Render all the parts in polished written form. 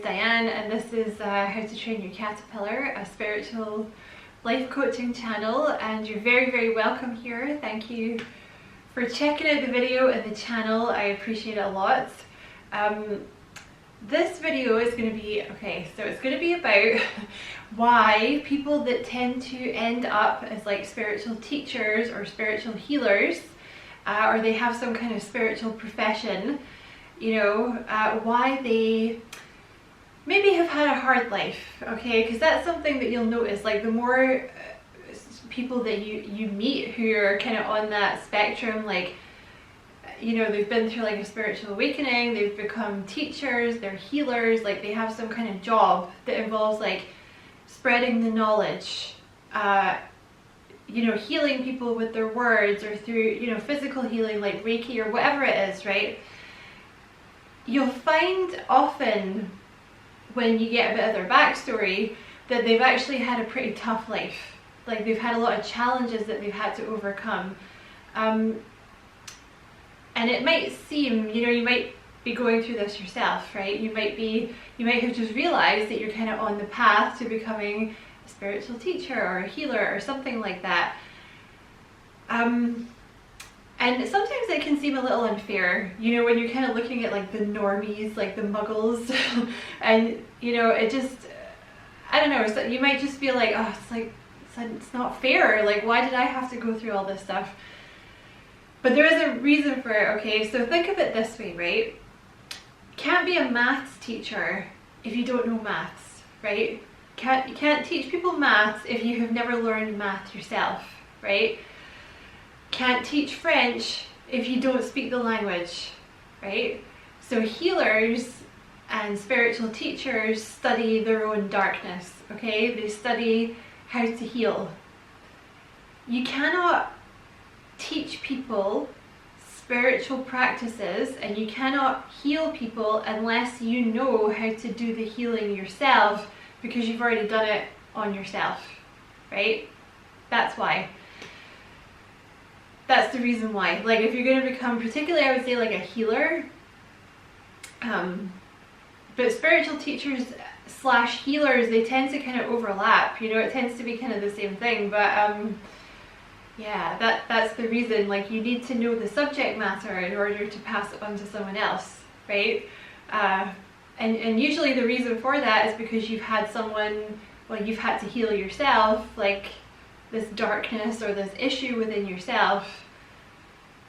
Diane, and this is How to Train Your Caterpillar, a spiritual life coaching channel, and you're very, very welcome here. Thank you for checking out the video and the channel. I appreciate it a lot. This video is going to be, so it's going to be about why people that tend to end up as like spiritual teachers or spiritual healers, or they have some kind of spiritual profession, why they maybe have had a hard life, okay? Because that's something that you'll notice, like the more people that you meet who are kind of on that spectrum, like, they've been through like a spiritual awakening, they've become teachers, they're healers, like they have some kind of job that involves like spreading the knowledge, healing people with their words or through, physical healing like Reiki or whatever it is, right? You'll find often when you get a bit of their backstory that they've actually had a pretty tough life. Like they've had a lot of challenges that they've had to overcome. And it might seem, you might be going through this yourself, right? You might have just realized that you're kind of on the path to becoming a spiritual teacher or a healer or something like that. And sometimes it can seem a little unfair, when you're kind of looking at like the normies, like the muggles, and it just, I don't know, so you might just feel like, oh, it's not fair, like why did I have to go through all this stuff? But there is a reason for it, okay? So think of it this way, right? You can't be a maths teacher if you don't know maths, right? You can't teach people maths if you have never learned math yourself, right? Can't teach French if you don't speak the language, right? So healers and spiritual teachers study their own darkness, okay? They study how to heal. You cannot teach people spiritual practices and you cannot heal people unless you know how to do the healing yourself, because you've already done it on yourself, right? That's why. That's the reason why. Like if you're going to become, particularly I would say like a healer, but spiritual teachers / healers, they tend to kind of overlap, it tends to be kind of the same thing, but yeah, that's the reason. Like you need to know the subject matter in order to pass it on to someone else, right? And usually the reason for that is because you've had you've had to heal yourself, like this darkness or this issue within yourself.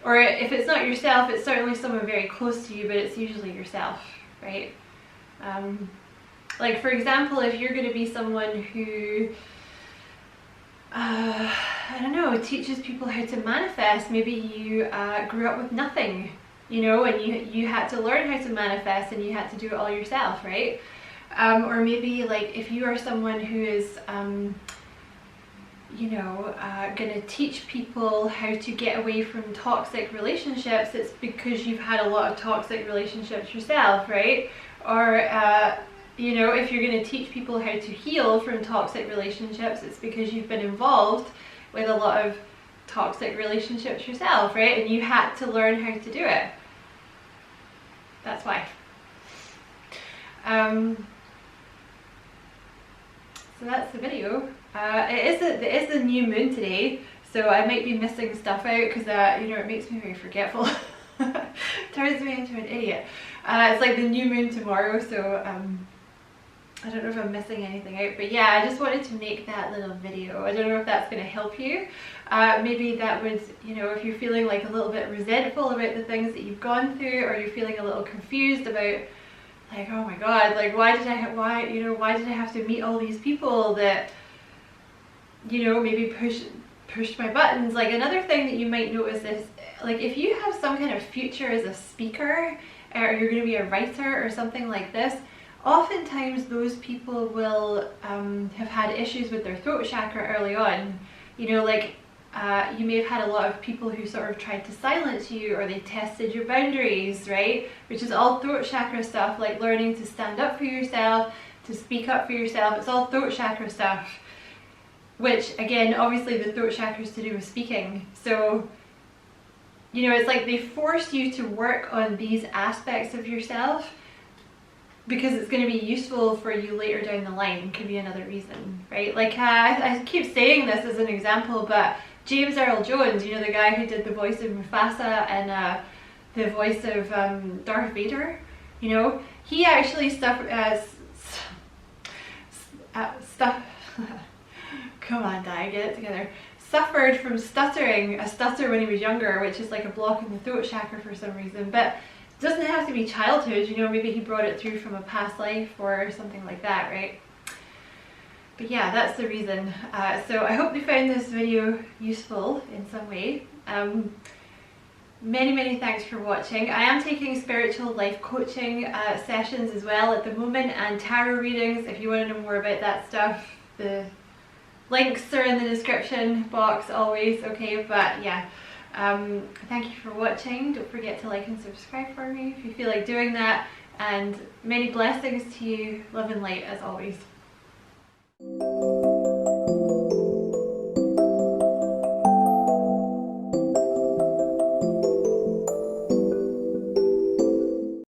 Or if it's not yourself, it's certainly someone very close to you, but it's usually yourself, right? Like for example, if you're going to be someone who I don't know, teaches people how to manifest, maybe you grew up with nothing, and you had to learn how to manifest and you had to do it all yourself, right? Or maybe like if you are someone who is gonna teach people how to get away from toxic relationships, it's because you've had a lot of toxic relationships yourself, right? Or if you're going to teach people how to heal from toxic relationships, it's because you've been involved with a lot of toxic relationships yourself, right? And you had to learn how to do it. That's why. So that's the video. It is the new moon today, so I might be missing stuff out because it makes me very forgetful. Turns me into an idiot. It's like the new moon tomorrow, so I don't know if I'm missing anything out, but yeah, I just wanted to make that little video. I don't know if that's going to help you. Maybe that would, if you're feeling like a little bit resentful about the things that you've gone through, or you're feeling a little confused about, like, oh my god, like why did I have to meet all these people that, maybe pushed my buttons. Like another thing that you might notice is, like if you have some kind of future as a speaker, or you're going to be a writer or something like this, oftentimes those people will have had issues with their throat chakra early on. You may have had a lot of people who sort of tried to silence you, or they tested your boundaries, right? Which is all throat chakra stuff, like learning to stand up for yourself, to speak up for yourself. It's all throat chakra stuff, which again, obviously the throat chakra is to do with speaking. So, it's like they force you to work on these aspects of yourself because it's going to be useful for you later down the line could be another reason, right? Like I keep saying this as an example, but James Earl Jones, you know, the guy who did the voice of Mufasa and the voice of Darth Vader, you know, he actually come on, Diane, get it together. Suffered from stuttering, a stutter when he was younger, which is like a block in the throat chakra for some reason, but it doesn't have to be childhood, you know, maybe he brought it through from a past life or something like that, right? But yeah, that's the reason. So I hope you found this video useful in some way. Many thanks for watching. I am taking spiritual life coaching sessions as well at the moment, and tarot readings if you want to know more about that stuff. The links are in the description box always, okay? But yeah, thank you for watching. Don't forget to like and subscribe for me if you feel like doing that, and many blessings to you. Love and light as always.